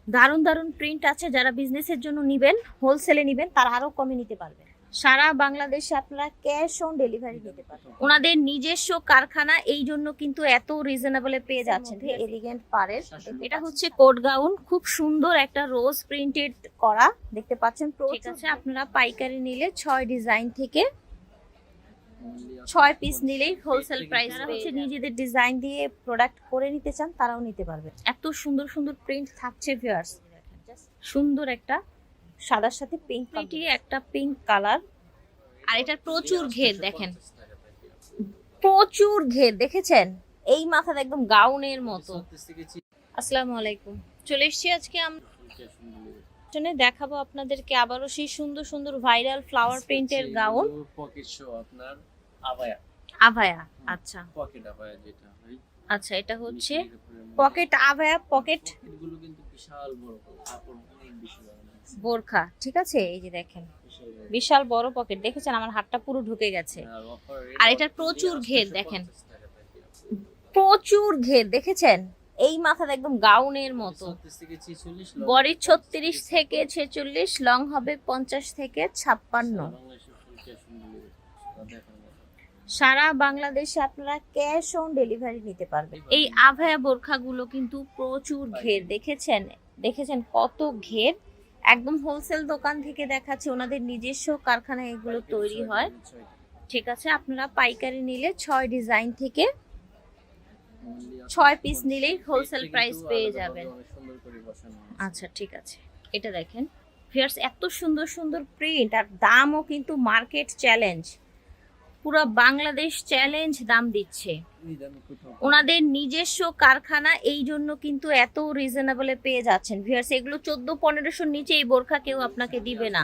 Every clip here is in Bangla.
দারুণ দারুণ প্রিন্ট আছে, যারা বিজনেসের জন্য নিবেন, হোলসেলে নিবেন, তারা আরো কমে নিতে পারবেন। সারা বাংলাদেশে আপনারা ক্যাশ অন ডেলিভারি নিতে পারবেন। ওনাদের নিজস্ব কারখানা, এই জন্য কিন্তু এত রিজনেবলে পেয়ে যাচ্ছেন। এলিগেন্ট পারের, এটা হচ্ছে কোট গাউন, খুব সুন্দর একটা রোজ প্রিন্টেড করা, দেখতে পাচ্ছেন। ঠিক আছে, আপনারা পাইকারি নিলে 6 ডিজাইন থেকে 6 পিস নিলেই হোলসেল প্রাইস। হচ্ছে নিজেদের ডিজাইন দিয়ে প্রোডাক্ট করে নিতে চান, তারাও নিতে পারবেন। এত সুন্দর সুন্দর প্রিন্ট থাকছে ভিউয়ার্স। সুন্দর একটা সাদার সাথে পিঙ্ক, এটি একটা পিঙ্ক কালার, আর এটার প্রচুর ঘের দেখেন, প্রচুর ঘের দেখেছেন, এই মাথাটা একদম গাউনের মতো। আসসালামু আলাইকুম, চলে এসেছি আজকে আমরা দেখাবো আপনাদেরকে আবারও সেই সুন্দর সুন্দর ভাইরাল ফ্লাওয়ার প্রিন্টের গাউন। পকেট শো আপনার আবায়া, আভায়া, আচ্ছা পকেট আবায়া যেটা হয়, আচ্ছা এটা হচ্ছে পকেট আভায়া। পকেট এগুলো কিন্তু বিশাল বড় কাপড়, অনেক বেশি বড় বোরখা, ঠিক আছে। এই যে দেখেন বিশাল বড় পকেট, দেখেছেন আমার হাতটা পুরো ঢুকে গেছে। আর এটার প্রচুর ঘের দেখেন, প্রচুর ঘের দেখেছেন, এই মাথাটা একদম গাউনের মতো। বডি 36 থেকে 46, লং হবে 50 থেকে 56। সারা বাংলাদেশে আপনারা ক্যাশ অন ডেলিভারি নিতে পারবেন। এই আভায়া বোরখাগুলো কিন্তু প্রচুর ঘের, দেখেছেন কত ঘের। একদম হোলসেল দোকান থেকে দেখাচ্ছে, ওনাদের নিজস্ব কারখানায় এগুলো তৈরি হয়। ঠিক আছে, আপনারা পাইকারি নিলে 6 ডিজাইন থেকে 6 পিস নিলেই হোলসেল প্রাইস পেয়ে যাবেন। আচ্ছা ঠিক আছে, এটা দেখেন ভিউয়ার্স, এত সুন্দর সুন্দর প্রিন্ট, আর দামও কিন্তু মার্কেট চ্যালেঞ্জ, পুরো বাংলাদেশ চ্যালেঞ্জ দাম দিচ্ছে। ওনাদের নিজস্ব কারখানা, এই জন্য কিন্তু এত রিজনেবলে পেয়ে যাচ্ছেন ভিউয়ার্স। এগুলো 1400-1500 নিচে এই বোরখা কেউ আপনাকে দিবে না,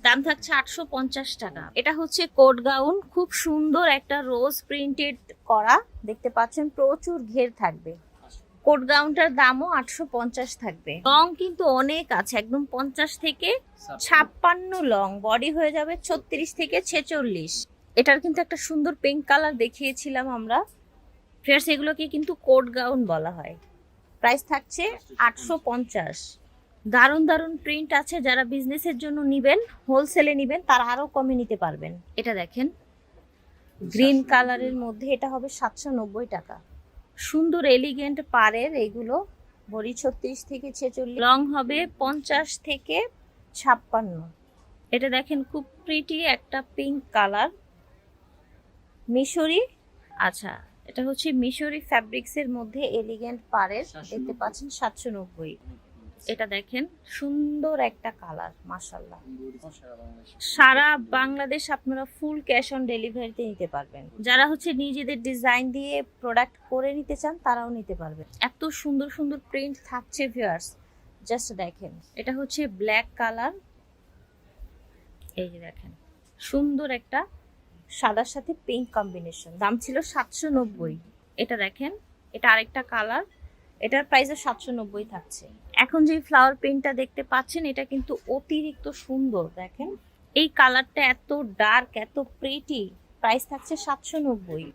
দাম থাকছে 850 টাকা। এটা হচ্ছে কোট গাউন, খুব সুন্দর একটা রোজ প্রিন্টেড করা, দেখতে পাচ্ছেন প্রচুর ঘের থাকবে। কোট গাউনটার দামও 850 থাকবে। লং কিন্তু অনেক আছে, একদম 50 থেকে 56 লং, বডি হয়ে যাবে 36 থেকে 46। এটার কিন্তু একটা সুন্দর পিঙ্ক কালার দেখিয়েছিলাম আমরা ফ্রেন্ডস, এগুলোকে কিন্তু কোট গাউন বলা হয়। প্রাইস থাকছে 850। দারুণ দারুণ প্রিন্ট আছে, যারা বিজনেসের জন্য নিবেন, হোলসেলে নিবেন, তারা আরো কমে নিতে পারবেন। এটা দেখেন গ্রিন কালারের মধ্যে, এটা হবে 790 টাকা। সুন্দর এলিগেন্ট পারের এগুলো, বডি 36 থেকে 46, লং হবে 50 থেকে 56। এটা দেখেন খুব প্রিটি একটা পিঙ্ক কালার, মিশরি, আচ্ছা এটা হচ্ছে মিশরি ফ্যাব্রিক্সের মধ্যে এলিগেন্ট পারের, দেখতে পাচ্ছেন 790। এটা দেখেন সুন্দর একটা কালার, মাশাআল্লাহ। সারা বাংলাদেশ আপনারা ফুল ক্যাশ অন ডেলিভারিতে নিতে পারবেন। যারা হচ্ছে নিজেদের ডিজাইন দিয়ে প্রোডাক্ট করে নিতে চান, তারাও নিতে পারবেন। এত সুন্দর সুন্দর প্রিন্ট থাকছে ভিউয়ার্স, জাস্ট দেখেন। এটা হচ্ছে ব্ল্যাক কালার, এই যে দেখেন সুন্দর একটা সাদার সাথে পিঙ্ক কম্বিনেশন, দাম ছিল 790। এটা দেখেন, এটা আরেকটা কালার, এটার প্রাইসে 790 থাকছে। এখন যে ফ্লাওয়ার প্রিন্টটা দেখতে পাচ্ছেন, এটা কিন্তু অতিরিক্ত সুন্দর, দেখেন এই কালারটা এত ডার্ক, এত প্রিটি, প্রাইস থাকছে 790।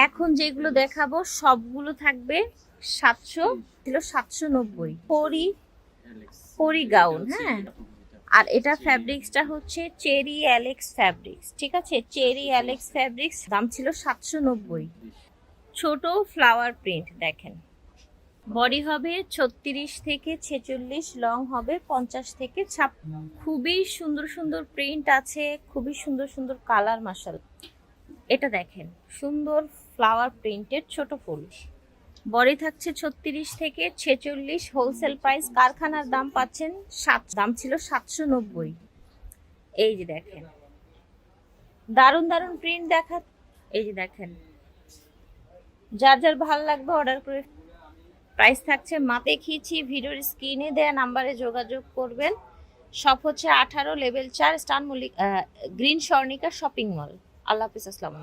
এখন যেগুলো দেখাবো সবগুলো থাকবে 700, ছিল 790। পরি গাউন, হ্যাঁ। আর এটা ফ্যাব্রিক্সটা হচ্ছে চেরি অ্যালেক্স ফ্যাব্রিক্স, ঠিক আছে, চেরি অ্যালেক্স ফ্যাব্রিক্স, দাম ছিল 790। ছোট ফ্লাওয়ার প্রিন্ট দেখেন, বডি হবে 36 থেকে 46, লং হবে 50 থেকে 56। খুবই সুন্দর সুন্দর প্রিন্ট আছে, খুবই সুন্দর সুন্দর কালার, মাশাআল্লাহ। এটা দেখেন সুন্দর ফ্লাওয়ার প্রিন্টের ছোট ফুল, বডি থাকছে 36 থেকে 46, হোলসেল প্রাইস। কারখানার দাম পাচ্ছেন 7, দাম ছিল 790। এই যে দেখেন দারুণ দারুণ প্রিন্ট দেখা, এই যে দেখেন, যার যার ভালো লাগবে অর্ডার করে। প্রাইস থাকছে দেখিয়েছি ভিডিওর স্ক্রিনে দেয়া নাম্বারে যোগাযোগ করবেন। শপ হচ্ছে 18 লেভেল 4 স্টান Mallik green Swarnika shopping mall. আল্লাহ হাফিজ, আসসালামু আলাইকুম।